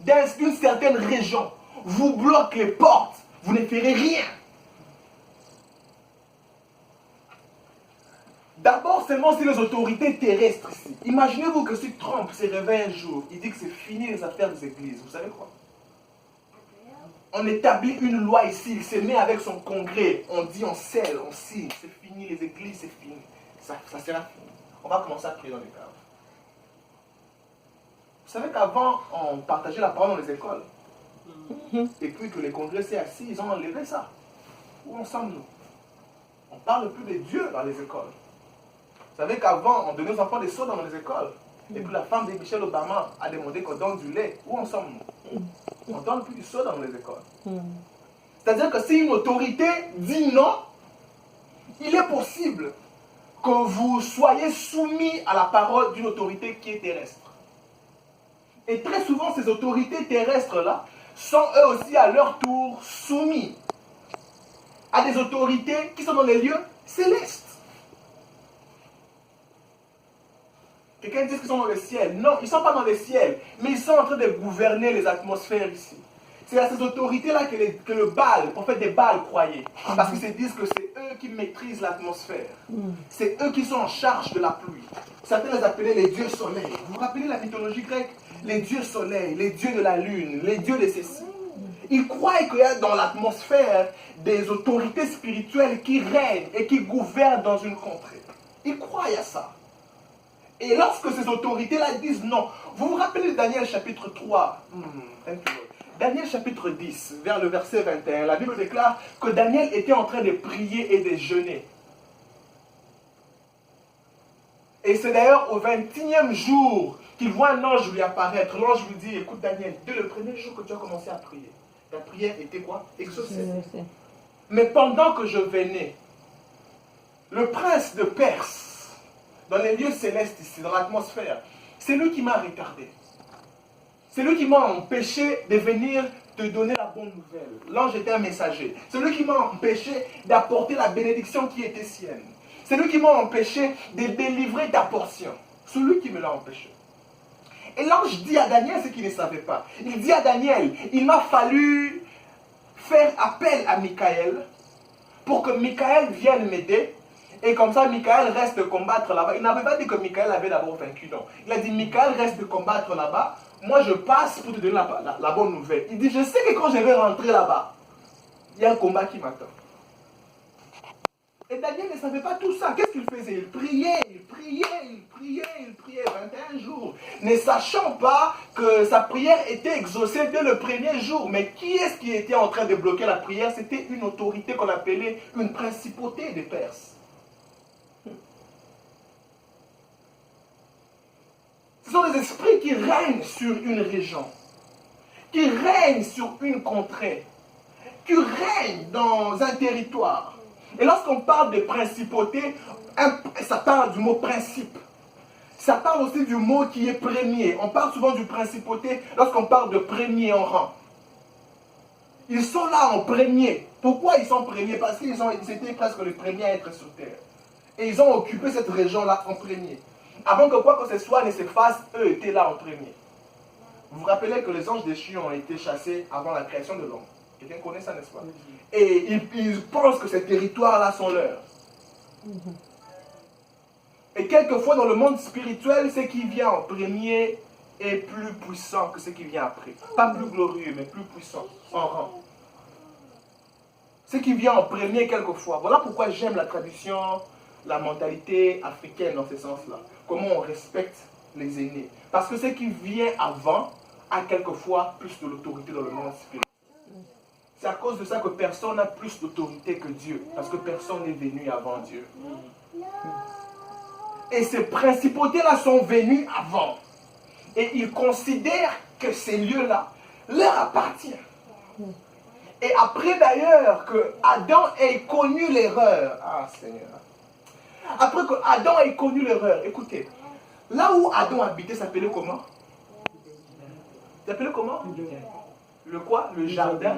d'une certaine région vous bloque les portes, vous ne ferez rien. D'abord seulement si les autorités terrestres ici. Imaginez-vous que si Trump se réveille un jour, il dit que c'est fini les affaires des églises. Vous savez quoi? On établit une loi ici, il se met avec son congrès, on dit on scelle, on signe, c'est fini les églises, c'est fini. Ça sera fini. On va commencer à prier dans les caves. Vous savez qu'avant, on partageait la parole dans les écoles. Et puis que les congrès s'est assis, ils ont enlevé ça. Où en sommes-nous? On ne parle plus de Dieu dans les écoles. Vous savez qu'avant, on donnait aux enfants des sodas dans les écoles. Et puis la femme de Michelle Obama a demandé qu'on donne du lait. Où en sommes-nous? On ne donne plus du soda dans les écoles. C'est-à-dire que si une autorité dit non, il est possible que vous soyez soumis à la parole d'une autorité qui est terrestre. Et très souvent, ces autorités terrestres-là sont eux aussi à leur tour soumis à des autorités qui sont dans les lieux célestes. Quelqu'un dit qu'ils sont dans le ciel. Non, ils ne sont pas dans le ciel, mais ils sont en train de gouverner les atmosphères ici. C'est à ces autorités-là que le Baal, le prophète des Baals, croyait. Parce qu'ils se disent que c'est eux qui maîtrisent l'atmosphère. C'est eux qui sont en charge de la pluie. Certains les appelaient les dieux soleil. Vous vous rappelez la mythologie grecque? Les dieux soleil, les dieux de la lune, les dieux de ceci. Ils croient qu'il y a dans l'atmosphère des autorités spirituelles qui règnent et qui gouvernent dans une contrée. Ils croient à ça. Et lorsque ces autorités-là disent non, vous vous rappelez de Daniel chapitre 3, Daniel chapitre 10, vers le verset 21, la Bible déclare que Daniel était en train de prier et de jeûner. Et c'est d'ailleurs au 21e jour qu'il voit un ange lui apparaître. L'ange lui dit, écoute Daniel, dès le premier jour que tu as commencé à prier, ta prière était quoi? Exaucée. Mais pendant que je venais, le prince de Perse, dans les lieux célestes ici, dans l'atmosphère, c'est lui qui m'a retardé. C'est lui qui m'a empêché de venir te donner la bonne nouvelle. L'ange était un messager. C'est lui qui m'a empêché d'apporter la bénédiction qui était sienne. C'est lui qui m'a empêché de délivrer ta portion. C'est lui qui me l'a empêché. Et l'ange dit à Daniel ce qu'il ne savait pas. Il dit à Daniel, il m'a fallu faire appel à Michael pour que Michael vienne m'aider. Et comme ça, Michael reste combattre là-bas. Il n'avait pas dit que Michael avait d'abord vaincu, non. Il a dit, Michael reste combattre là-bas. Moi, je passe pour te donner la bonne nouvelle. Il dit, je sais que quand je vais rentrer là-bas, il y a un combat qui m'attend. Et Daniel ne savait pas tout ça. Qu'est-ce qu'il faisait? Il priait, il priait, il priait, il priait 21 jours. Ne sachant pas que sa prière était exaucée dès le premier jour. Mais qui est-ce qui était en train de bloquer la prière? C'était une autorité qu'on appelait une principauté des Perses. Ce sont des esprits qui règnent sur une région, qui règnent sur une contrée, qui règnent dans un territoire. Et lorsqu'on parle de principauté, ça parle du mot principe. Ça parle aussi du mot qui est premier. On parle souvent du principauté lorsqu'on parle de premier en rang. Ils sont là en premier. Pourquoi ils sont premiers? Parce qu'ils étaient presque les premiers à être sur terre. Et ils ont occupé cette région-là en premier. Avant que quoi que ce soit ne se fasse, eux étaient là en premier. Vous vous rappelez que les anges déchus ont été chassés avant la création de l'homme. Quelqu'un connaît ça, n'est-ce pas? Et ils pensent que ces territoires-là sont leurs. Et quelquefois dans le monde spirituel, ce qui vient en premier est plus puissant que ce qui vient après. Pas plus glorieux, mais plus puissant, en rang. Ce qui vient en premier quelquefois. Voilà pourquoi j'aime la tradition, la mentalité africaine dans ce sens-là. Comment on respecte les aînés. Parce que ce qui vient avant a quelquefois plus de l'autorité dans le monde spirituel. C'est à cause de ça que personne n'a plus d'autorité que Dieu. Parce que personne n'est venu avant Dieu. Et ces principautés-là sont venues avant. Et ils considèrent que ces lieux-là leur appartiennent. Et après d'ailleurs que Adam ait connu l'erreur. Ah Seigneur. Après que Adam ait connu l'erreur, écoutez, là où Adam habitait s'appelait comment? S'appelait comment? Le quoi? Le jardin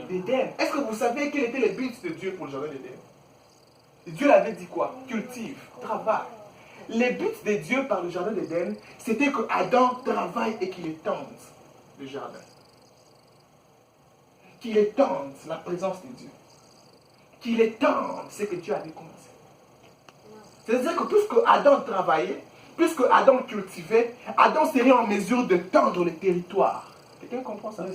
d'Éden. Est-ce que vous savez quel était le but de Dieu pour le jardin d'Éden? Dieu l'avait dit quoi? Cultive, travaille. Le but de Dieu par le jardin d'Éden, c'était que Adam travaille et qu'il étende. le jardin. Qu'il étende la présence de Dieu. Qu'il étende ce que Dieu avait commencé. C'est-à-dire que plus que Adam travaillait, plus que Adam cultivait, Adam serait en mesure de tendre le territoire. Quelqu'un comprend ça?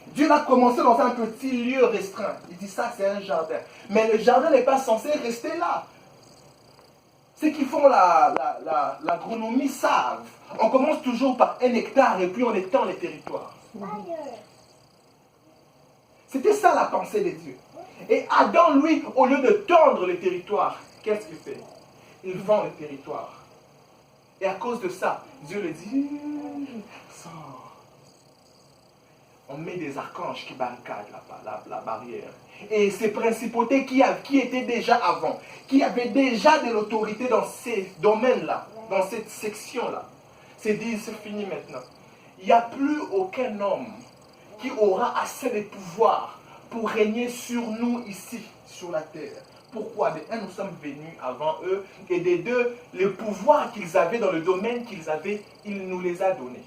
Dieu l'a commencé dans un petit lieu restreint. Il dit ça, c'est un jardin. Mais le jardin n'est pas censé rester là. Ceux qui font l'agronomie savent. On commence toujours par 1 hectare et puis on étend les territoires. C'était ça la pensée de Dieu. Et Adam, lui, au lieu de tendre le territoire, qu'est-ce qu'il fait? Il vend le territoire. Et à cause de ça, Dieu le dit, sors. On met des archanges qui barricadent la barrière. Et ces principautés qui étaient déjà avant, qui avaient déjà de l'autorité dans ces domaines-là, dans cette section-là, c'est dit, c'est fini maintenant. Il n'y a plus aucun homme qui aura assez de pouvoir pour régner sur nous ici, sur la terre. Pourquoi? De un, nous sommes venus avant eux, et de deux, le pouvoir qu'ils avaient dans le domaine qu'ils avaient, il nous les a donnés.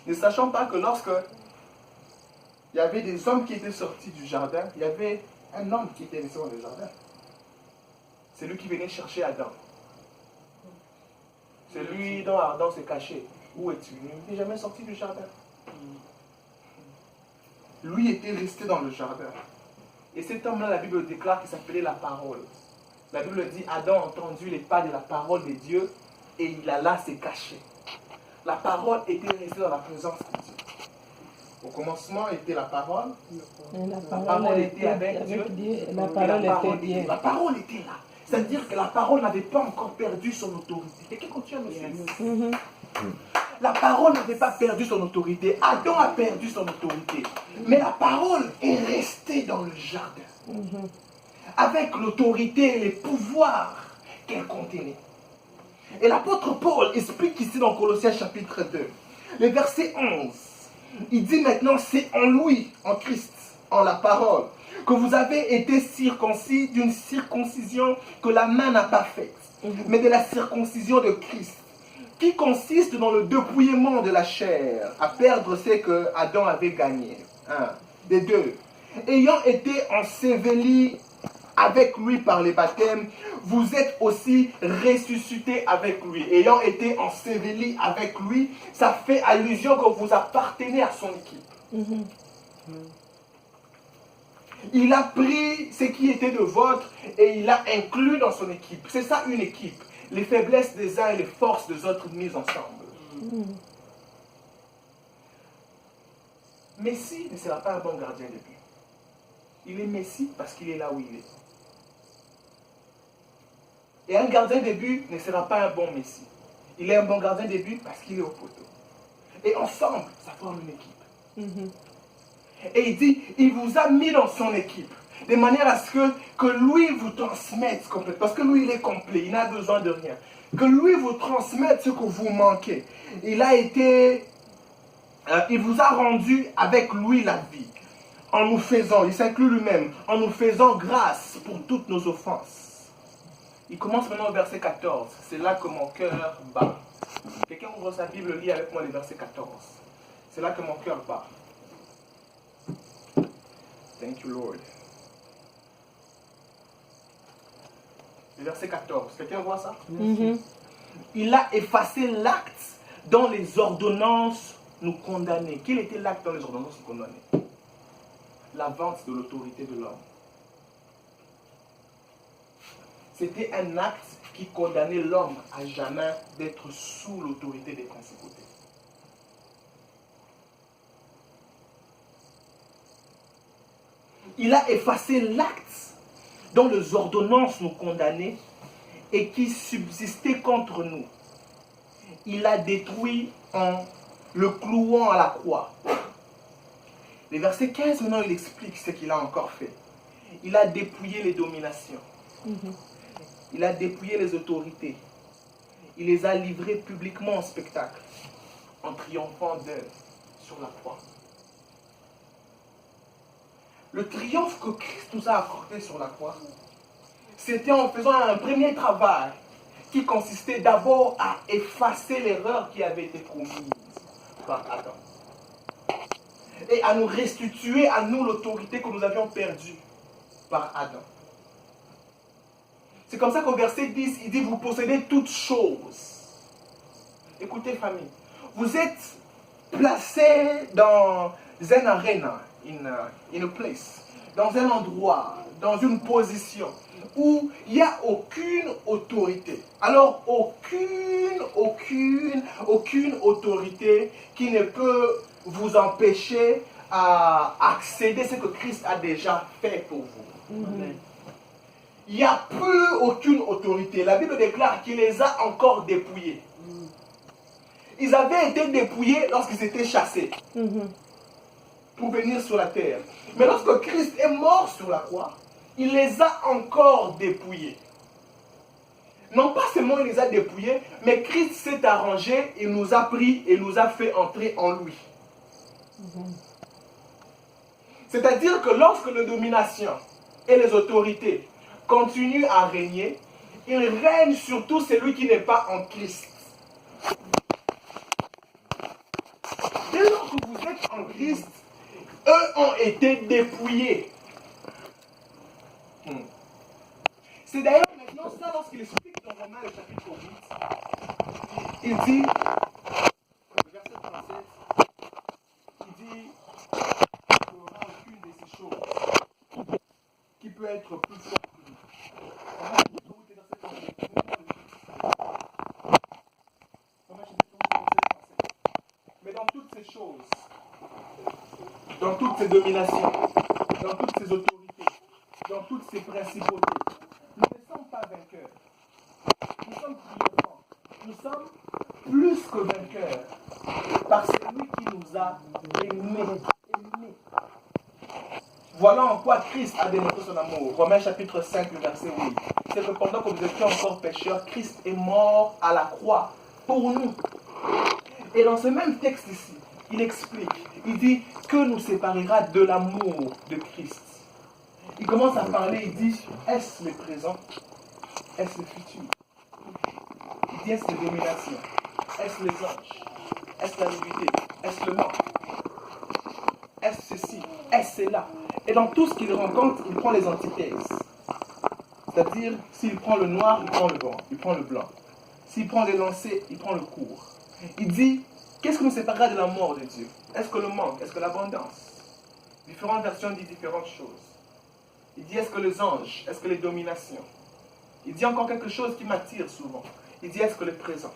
Ne sachant pas que lorsque il y avait des hommes qui étaient sortis du jardin, il y avait un homme qui était resté dans le jardin. C'est lui qui venait chercher Adam. C'est lui dont Adam s'est caché. Où es-tu? Il n'est jamais sorti du jardin. Lui était resté dans le jardin. Et cet homme-là, la Bible déclare qu'il s'appelait la parole. La Bible dit, Adam a entendu les pas de la parole de Dieu et il alla se cacher. La parole était restée dans la présence de Dieu. Au commencement était la parole. La parole était avec Dieu. La parole était Dieu. La parole était là. C'est-à-dire que la parole n'avait pas encore perdu son autorité. Quelqu'un continue à me suivre. La parole n'avait pas perdu son autorité. Adam a perdu son autorité. Mais la parole est restée dans le jardin. Avec l'autorité et les pouvoirs qu'elle contenait. Et l'apôtre Paul explique ici dans Colossiens chapitre 2, le verset 11. Il dit maintenant, c'est en lui, en Christ, en la parole, que vous avez été circoncis d'une circoncision que la main n'a pas faite, mais de la circoncision de Christ, qui consiste dans le dépouillement de la chair, à perdre ce que Adam avait gagné. Des deux. Ayant été ensevelis avec lui par les baptêmes, vous êtes aussi ressuscités avec lui. Ayant été ensevelis avec lui, ça fait allusion que vous appartenez à son équipe. Il a pris ce qui était de vôtre et il l'a inclus dans son équipe. C'est ça une équipe. Les faiblesses des uns et les forces des autres mises ensemble. Messie ne sera pas un bon gardien de but. Il est Messie parce qu'il est là où il est. Et un gardien de but ne sera pas un bon Messie. Il est un bon gardien de but parce qu'il est au poteau. Et ensemble, ça forme une équipe. Et il dit, il vous a mis dans son équipe, de manière à ce que lui vous transmette complètement. Parce que lui, il est complet, il n'a besoin de rien. Que lui vous transmette ce que vous manquez. Il vous a rendu avec lui la vie. En nous faisant, il s'inclut lui-même, en nous faisant grâce pour toutes nos offenses. Il commence maintenant au verset 14. C'est là que mon cœur bat. Quelqu'un ouvre sa Bible, lit avec moi le verset 14. C'est là que mon cœur bat. Thank you, Lord. Le verset 14. Quelqu'un voit ça? Il a effacé l'acte dont les ordonnances nous condamnaient. Quel était l'acte dont les ordonnances nous condamnaient? La vente de l'autorité de l'homme. C'était un acte qui condamnait l'homme à jamais d'être sous l'autorité des principautés. Il a effacé l'acte dont les ordonnances nous condamnaient et qui subsistait contre nous. Il a détruit en le clouant à la croix. Le verset 15, maintenant, il explique ce qu'il a encore fait. Il a dépouillé les dominations. Il a dépouillé les autorités. Il les a livrées publiquement en spectacle, en triomphant d'elles sur la croix. Le triomphe que Christ nous a accordé sur la croix, c'était en faisant un premier travail qui consistait d'abord à effacer l'erreur qui avait été commise par Adam et à nous restituer à nous l'autorité que nous avions perdue par Adam. C'est comme ça qu'au verset 10, il dit, vous possédez toutes choses. Écoutez, famille, vous êtes placés dans un arena, in a place, dans un endroit, dans une position où il n'y a aucune autorité. Alors, aucune autorité qui ne peut vous empêcher à accéder à ce que Christ a déjà fait pour vous. Il n'y a plus aucune autorité. La Bible déclare qu'il les a encore dépouillés. Ils avaient été dépouillés lorsqu'ils étaient chassés pour venir sur la terre. Mais lorsque Christ est mort sur la croix, il les a encore dépouillés. Non pas seulement il les a dépouillés, mais Christ s'est arrangé, il nous a pris et nous a fait entrer en lui. C'est-à-dire que lorsque les dominations et les autorités continuent à régner, il règne sur tout celui qui n'est pas en Christ. Dès lors que vous êtes en Christ, eux ont été dépouillés. C'est d'ailleurs maintenant ça lorsqu'il explique dans Romains le chapitre 8. Il dit, verset 37, il dit qu'il n'y aura aucune de ces choses qui peut être plus forte que nous. Mais dans toutes ces choses, dans toutes ces dominations, dans toutes ces autorités, dans toutes ces principautés, nous ne sommes pas vainqueurs. Nous sommes triomphants. Nous sommes plus que vainqueurs par celui qui nous a aimés. Voilà en quoi Christ a démontré son amour. Romains chapitre 5, verset 8. C'est que pendant que nous étions encore pécheurs, Christ est mort à la croix pour nous. Et dans ce même texte ici, il explique, il dit que nous séparera de l'amour de Christ. Il commence à parler, il dit, est-ce le présent? Est-ce le futur? Il dit, est-ce les dominations? Est-ce les anges? Est-ce la vérité? Est-ce le monde? Est-ce ceci? Est-ce cela? Et dans tout ce qu'il rencontre, il prend les antithèses. C'est-à-dire, s'il prend le noir, il prend le blanc. Il prend le blanc. S'il prend les lancers, il prend le court. Il dit, qu'est-ce qui nous séparera de l'amour de Dieu? Est-ce que le manque? Est-ce que l'abondance? Différentes versions disent différentes choses. Il dit, est-ce que les anges? Est-ce que les dominations? Il dit encore quelque chose qui m'attire souvent. Il dit, est-ce que le présent?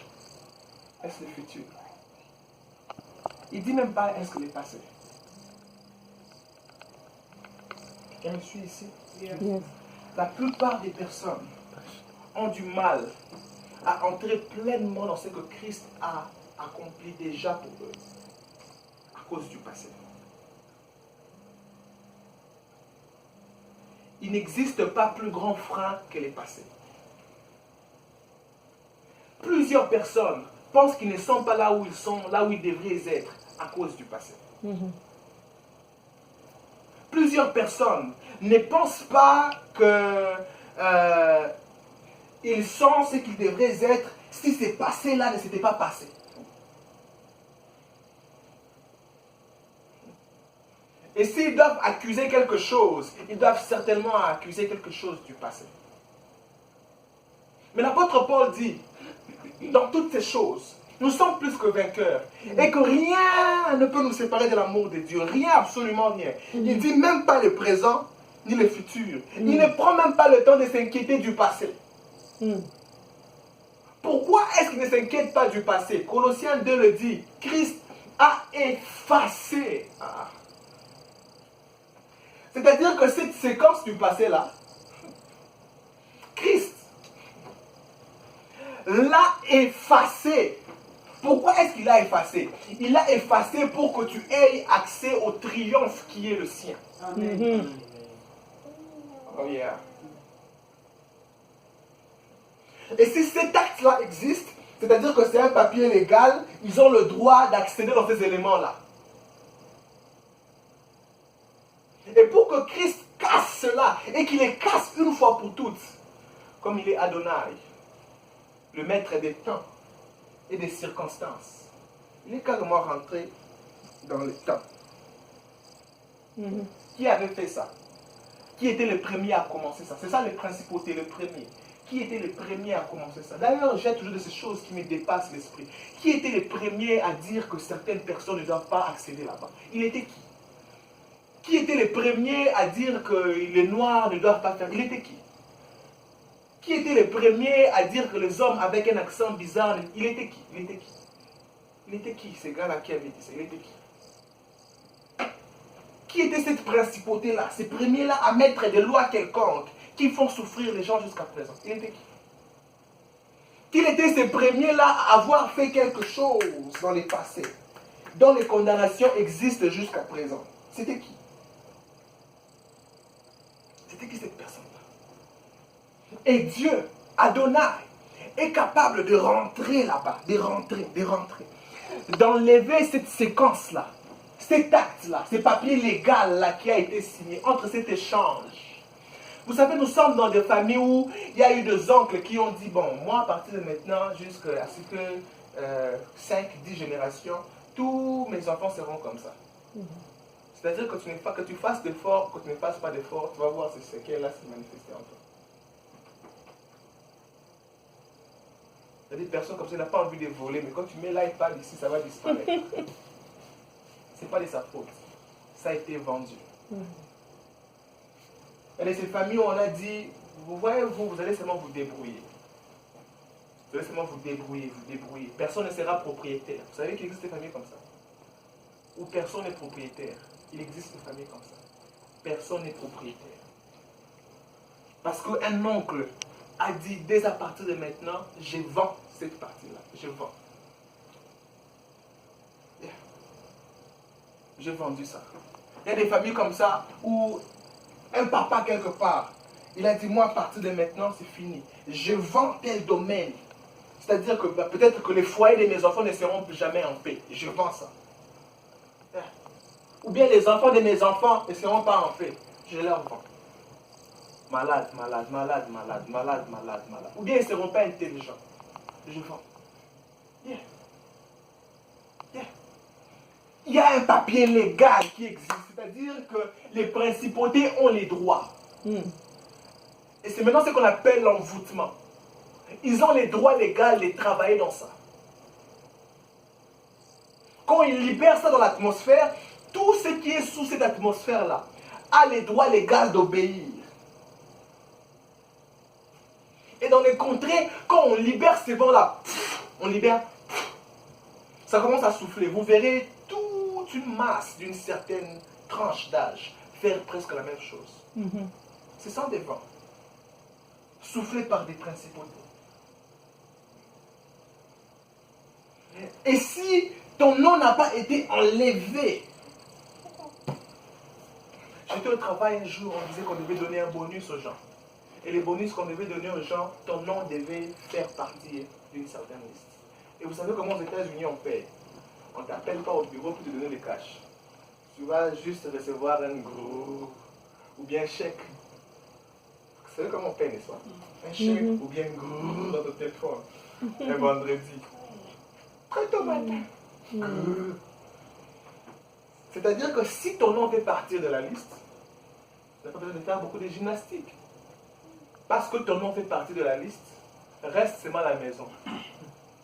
Est-ce le futur? Il dit même pas, est-ce que le passé? Quelqu'un me suit ici? Yes. La plupart des personnes ont du mal à entrer pleinement dans ce que Christ a accompli déjà pour eux à cause du passé. Il n'existe pas plus grand frein que les passés. Plusieurs personnes pensent qu'ils ne sont pas là où ils sont, là où ils devraient être à cause du passé. Plusieurs personnes ne pensent pas qu'ils sont ce qu'ils devraient être si ce passé-là ne s'était pas passé. Et s'ils doivent accuser quelque chose, ils doivent certainement accuser quelque chose du passé. Mais l'apôtre Paul dit, dans toutes ces choses, nous sommes plus que vainqueurs. Et que rien ne peut nous séparer de l'amour de Dieu. Rien, absolument rien. Il dit même pas le présent, ni le futur. Il ne prend même pas le temps de s'inquiéter du passé. Pourquoi est-ce qu'il ne s'inquiète pas du passé? Colossiens 2 le dit. Christ a effacé. C'est-à-dire que cette séquence du passé-là, Christ l'a effacé. Pourquoi est-ce qu'il l'a effacé? Il l'a effacé pour que tu aies accès au triomphe qui est le sien. Amen. Oh yeah. Et si cet acte-là existe, c'est-à-dire que c'est un papier légal, ils ont le droit d'accéder dans ces éléments-là. Et pour que Christ casse cela, et qu'il les casse une fois pour toutes, comme il est Adonai, le maître des temps et des circonstances. Il est carrément rentré dans le temps. Qui avait fait ça? Qui était le premier à commencer ça? C'est ça les principautés, le premier. Qui était le premier à commencer ça? D'ailleurs, j'ai toujours de ces choses qui me dépassent l'esprit. Qui était le premier à dire que certaines personnes ne doivent pas accéder là-bas? Il était qui? Qui était le premier à dire que les Noirs ne doivent pas faire? Il était qui? Qui était le premier à dire que les hommes avec un accent bizarre, il était qui? Il était qui? Il était qui, ce gars-là qui avait dit ça? Il était qui? Qui était cette principauté-là, ces premiers-là à mettre des lois quelconques qui font souffrir les gens jusqu'à présent? Il était qui? Qui étaient ces premiers-là à avoir fait quelque chose dans le passé, dont les condamnations existent jusqu'à présent? C'était qui? C'était qui cette personne-là? Et Dieu, Adonai, est capable de rentrer là-bas, de rentrer, d'enlever cette séquence-là, cet acte-là, ce papier légal-là qui a été signé entre cet échange. Vous savez, nous sommes dans des familles où il y a eu des oncles qui ont dit, bon, moi, à partir de maintenant, jusqu'à ce que 5-10 générations, tous mes enfants seront comme ça. C'est-à-dire que tu fasses d'efforts, que tu ne fasses pas d'efforts, tu vas voir ces séquelles-là se manifester en toi. Il y a des personnes comme ça, il n'a pas envie de voler, mais quand tu mets l'iPad ici, ça va disparaître. Ce n'est pas de sa faute. Ça a été vendu. Il y a ces familles où on a dit, vous voyez, vous allez seulement vous débrouiller. Vous allez seulement vous débrouiller. Personne ne sera propriétaire. Vous savez qu'il existe des familles comme ça? Où personne n'est propriétaire. Il existe des familles comme ça. Personne n'est propriétaire. Parce qu'un oncle a dit, dès à partir de maintenant, je vends cette partie-là. Je vends. Yeah. J'ai vendu ça. Il y a des familles comme ça où un papa quelque part, il a dit, moi à partir de maintenant, c'est fini. Je vends tel domaine. C'est-à-dire que peut-être que les foyers de mes enfants ne seront plus jamais en paix. Je vends ça. Yeah. Ou bien les enfants de mes enfants ne seront pas en paix. Je leur vends. Malade. Ou bien ils ne seront pas intelligents. Je vends. Yeah. Yeah. Il y a un papier légal qui existe. C'est-à-dire que les principautés ont les droits. Et c'est maintenant ce qu'on appelle l'envoûtement. Ils ont les droits légaux de travailler dans ça. Quand ils libèrent ça dans l'atmosphère, tout ce qui est sous cette atmosphère-là a les droits légaux d'obéir. Et dans les contrées, quand on libère ces vents-là, on libère, ça commence à souffler. Vous verrez toute une masse d'une certaine tranche d'âge faire presque la même chose. Ce sont des vents, soufflés par des principautés. Et si ton nom n'a pas été enlevé, j'étais au travail un jour, on disait qu'on devait donner un bonus aux gens. Et les bonus qu'on devait donner aux gens, ton nom devait faire partie d'une certaine liste. Et vous savez comment aux États-Unis on paye? On ne t'appelle pas au bureau pour te donner le cash. Tu vas juste recevoir un gros ou bien un chèque. Vous savez comment on paye, n'est-ce pas? Un chèque ou bien un gros dans ton téléphone. Un vendredi. Très tôt matin. C'est-à-dire que si ton nom fait partir de la liste, tu n'as pas besoin de faire beaucoup de gymnastique. Parce que ton nom fait partie de la liste, reste seulement à la maison.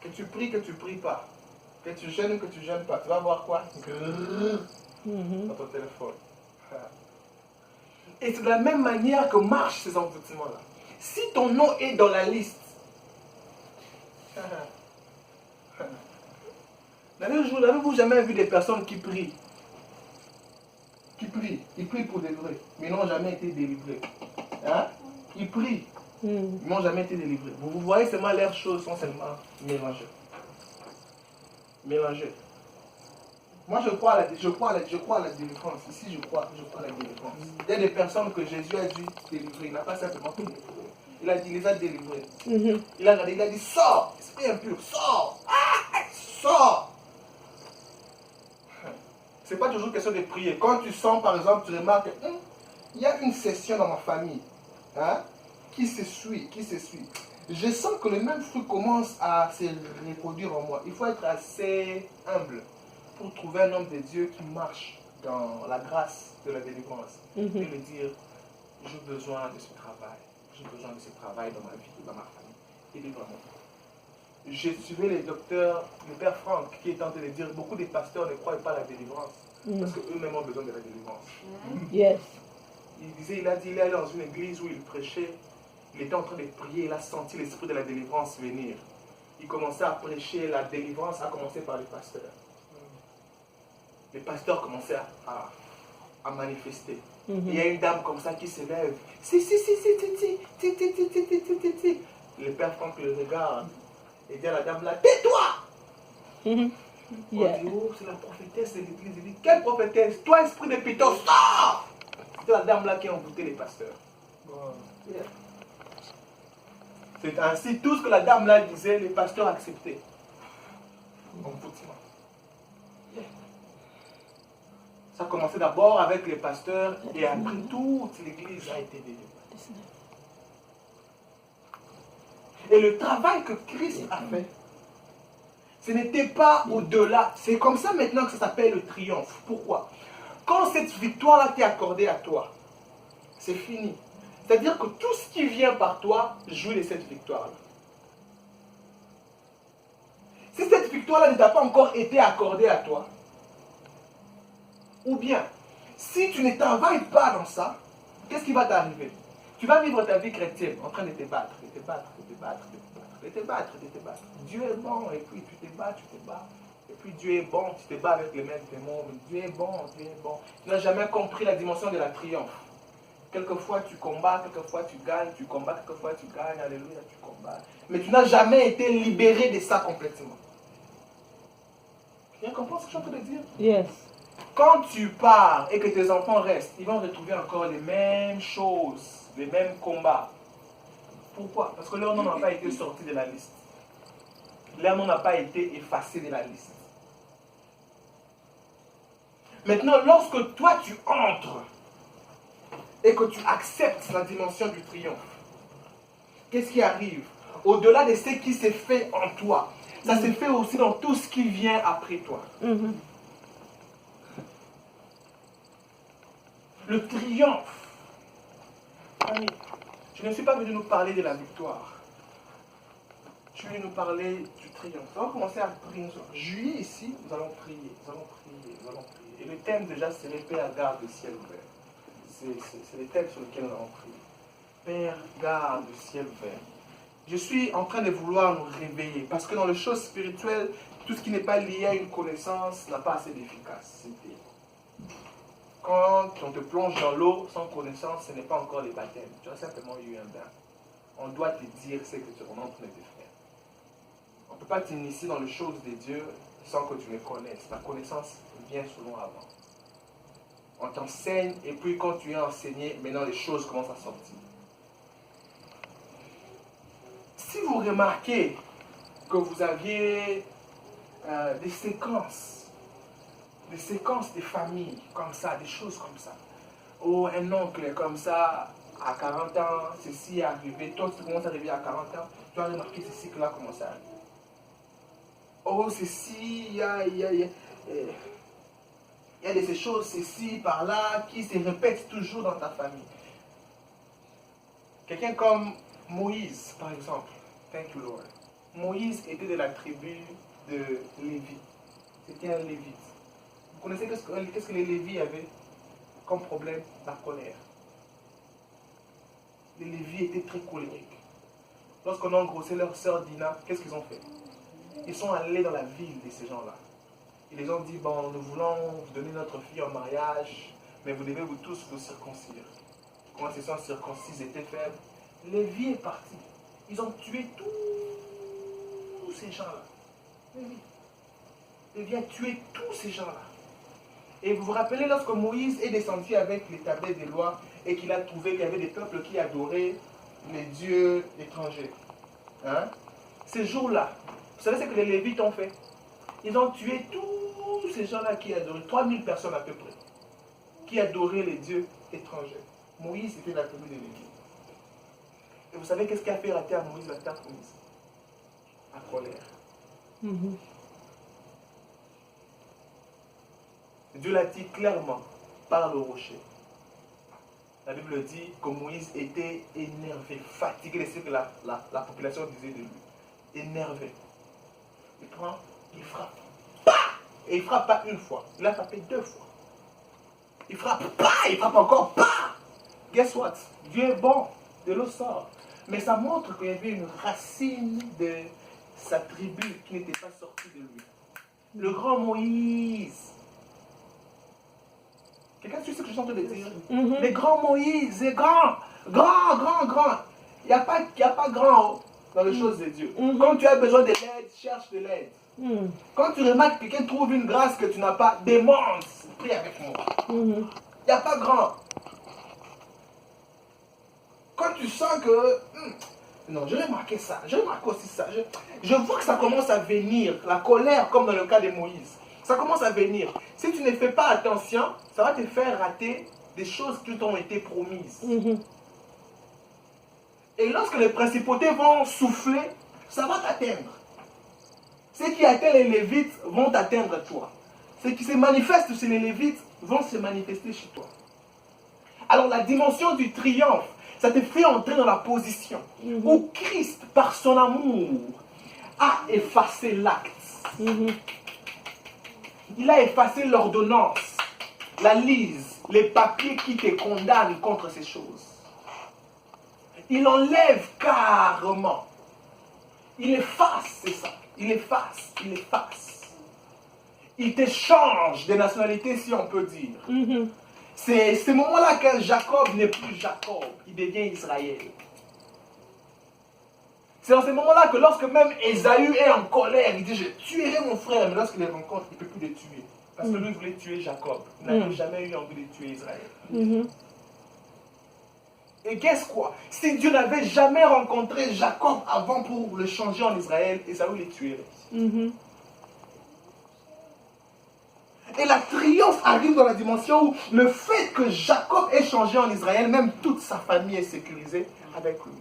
Que tu pries pas. Que tu jeûnes pas. Tu vas voir quoi? Dans ton téléphone. Et c'est de la même manière que marchent ces envoûtements-là. Si ton nom est dans la liste, n'avez-vous jamais vu des personnes qui prient? Ils prient pour des vrais, mais n'ont jamais été délivrés. Hein? Ils prient, ils n'ont jamais été délivrés. Vous voyez seulement leurs choses sont seulement mélangées. Moi je crois à la délivrance. Ici je crois à la délivrance. Il y a des personnes que Jésus a dû délivrer. Il n'a pas simplement tout délivré. Il les a délivrés. Il a dit sors, esprit impur, sors, sors. Ce n'est pas toujours question de prier. Quand tu sens par exemple, tu remarques, il y a une session dans ma famille. Qui se suit. je sens que le même fruit commence à se reproduire en moi. Il faut être assez humble pour trouver un homme de Dieu qui marche dans la grâce de la délivrance. Et me dire, j'ai besoin de ce travail. J'ai besoin de ce travail dans ma vie, dans ma famille. Délivre-moi. Je suivais les docteurs, le père Franck, qui est en train de dire, beaucoup de pasteurs ne croient pas à la délivrance. Parce qu'eux-mêmes ont besoin de la délivrance. Yes. Il disait, il est allé dans une église où il prêchait. Il était en train de prier, il a senti l'esprit de la délivrance venir. Il commençait à prêcher la délivrance, à commencer par les pasteurs. Les pasteurs commençaient à manifester. Il y a une dame comme ça qui se lève. Si. Le père Franck le regarde et dit à la dame là, tais-toi! On dit, oh, c'est la prophétesse de l'église. Il dit, quelle prophétesse? Toi, esprit de Pétos, sors! C'était la dame là qui a envoûté les pasteurs. C'est ainsi, tout ce que la dame là disait, les pasteurs acceptaient. Envoûtement. Ça a commencé d'abord avec les pasteurs et après toute l'église a été délivrée. Et le travail que Christ a fait, ce n'était pas au-delà. C'est comme ça maintenant que ça s'appelle le triomphe. Pourquoi? Quand cette victoire-là t'est accordée à toi, c'est fini. C'est-à-dire que tout ce qui vient par toi jouit de cette victoire-là. Si cette victoire-là ne t'a pas encore été accordée à toi, ou bien, si tu ne travailles pas dans ça, qu'est-ce qui va t'arriver? Tu vas vivre ta vie chrétienne en train de te battre, de te battre, de te battre, de te battre, de te battre, de te battre. Dieu est bon, et puis tu te bats, tu te bats. Et puis Dieu est bon, tu te bats avec les mêmes démons. Dieu est bon, Dieu est bon. Tu n'as jamais compris la dimension de la triomphe. Quelquefois tu combats, quelquefois tu gagnes, tu combats, quelquefois tu gagnes, alléluia, tu combats. Mais tu n'as jamais été libéré de ça complètement. Tu comprends ce que je suis en train de dire? Yes. Quand tu pars et que tes enfants restent, ils vont retrouver encore les mêmes choses, les mêmes combats. Pourquoi? Parce que leur nom n'a pas été sorti de la liste. Leur nom n'a pas été effacé de la liste. Maintenant, lorsque toi tu entres et que tu acceptes la dimension du triomphe, qu'est-ce qui arrive? Au-delà de ce qui s'est fait en toi, ça s'est fait aussi dans tout ce qui vient après toi. Le triomphe. Amis, je ne suis pas venu nous parler de la victoire. Je suis venu nous parler du triomphe. On va commencer à prier. Juillet ici, nous allons prier, nous allons prier, nous allons prier. Et le thème déjà, c'est les Père, garde le ciel ouvert. C'est le thème sur lequel nous allons prier. Père, garde le ciel ouvert. Je suis en train de vouloir nous réveiller. Parce que dans les choses spirituelles, tout ce qui n'est pas lié à une connaissance n'a pas assez d'efficacité. Quand on te plonge dans l'eau sans connaissance, ce n'est pas encore le baptême. Tu as simplement eu un bain. On doit te dire ce que tu es en train de faire. On ne peut pas t'initier dans les choses de Dieu sans que tu les connaisses. La connaissance vient souvent avant. On t'enseigne et puis quand tu es enseigné, maintenant les choses commencent à sortir. Si vous remarquez que vous aviez des séquences de famille, comme ça, des choses comme ça. Oh, un oncle comme ça, à 40 ans, ceci est arrivé. Toi, tu commences à arriver à 40 ans, tu as remarqué ceci que là commence à arriver. Oh, ceci, il y a de ces choses, ceci, par là, qui se répètent toujours dans ta famille. Quelqu'un comme Moïse, par exemple. Thank you, Lord. Moïse était de la tribu de Lévi. C'était un Lévite. Vous connaissez qu'est-ce que les Lévis avaient comme problème? La colère. Les Lévis étaient très colériques. Lorsqu'on a engrossé leur sœur Dina, qu'est-ce qu'ils ont fait? Ils sont allés dans la ville de ces gens-là. Ils les ont dit, bon, nous voulons vous donner notre fille en mariage, mais vous devez vous tous vous circoncire. Quand ils sont circoncis, ils étaient faibles. Lévi est parti. Ils ont tué tous ces gens-là. Lévi a tué tous ces gens-là. Et vous vous rappelez lorsque Moïse est descendu avec les tablettes des lois et qu'il a trouvé qu'il y avait des peuples qui adoraient les dieux étrangers. Hein? Ces jours-là, vous savez ce que les Lévites ont fait? Ils ont tué tous ces gens-là qui adoraient, 3000 personnes à peu près, qui adoraient les dieux étrangers. Moïse était la tribu des Lévites. Et vous savez qu'est-ce qui a fait rater à Moïse la terre promise? La colère. Dieu l'a dit clairement par le rocher. La Bible dit que Moïse était énervé, fatigué, c'est ce que la population disait de lui. Énervé. Il prend, il frappe. Bah! Et il frappe pas une fois, il a frappé 2 fois. Il frappe, bah! Il frappe encore, bah! Guess what? Dieu est bon, de l'eau sort. Mais ça montre qu'il y avait une racine de sa tribu qui n'était pas sortie de lui. Le grand Moïse. Quelqu'un sait ce que je suis en train de dire? Les grands Moïse, les grands, grand. Il n'y a pas grand dans les choses de Dieu. Quand tu as besoin de l'aide, cherche de l'aide. Quand tu remarques que quelqu'un trouve une grâce que tu n'as pas, demande, prie avec moi. Il n'y a pas grand. Quand tu sens que, non, j'ai remarqué ça, j'ai remarqué aussi ça. Je vois que ça commence à venir, la colère, comme dans le cas de Moïse. Ça commence à venir. Si tu ne fais pas attention, ça va te faire rater des choses qui t'ont été promises. Et lorsque les principautés vont souffler, ça va t'atteindre. Ce qui atteint les Lévites vont t'atteindre toi. Ce qui se manifeste chez les Lévites vont se manifester chez toi. Alors la dimension du triomphe, ça te fait entrer dans la position où Christ, par son amour, a effacé l'acte. Il a effacé l'ordonnance, la lise, les papiers qui te condamnent contre ces choses. Il enlève carrément. Il efface, c'est ça. Il efface. Il te change de nationalité, si on peut dire. C'est ce moment-là que Jacob n'est plus Jacob, il devient Israël. C'est dans ce moment-là que lorsque même Ésaü est en colère, il dit, je tuerai mon frère, mais lorsqu'il les rencontre, il ne peut plus le tuer. Parce que lui voulait tuer Jacob. Il n'avait jamais eu envie de tuer Israël. Et qu'est-ce quoi? Si Dieu n'avait jamais rencontré Jacob avant pour le changer en Israël, Ésaü les tuerait. Et la triomphe arrive dans la dimension où le fait que Jacob ait changé en Israël, même toute sa famille est sécurisée avec lui.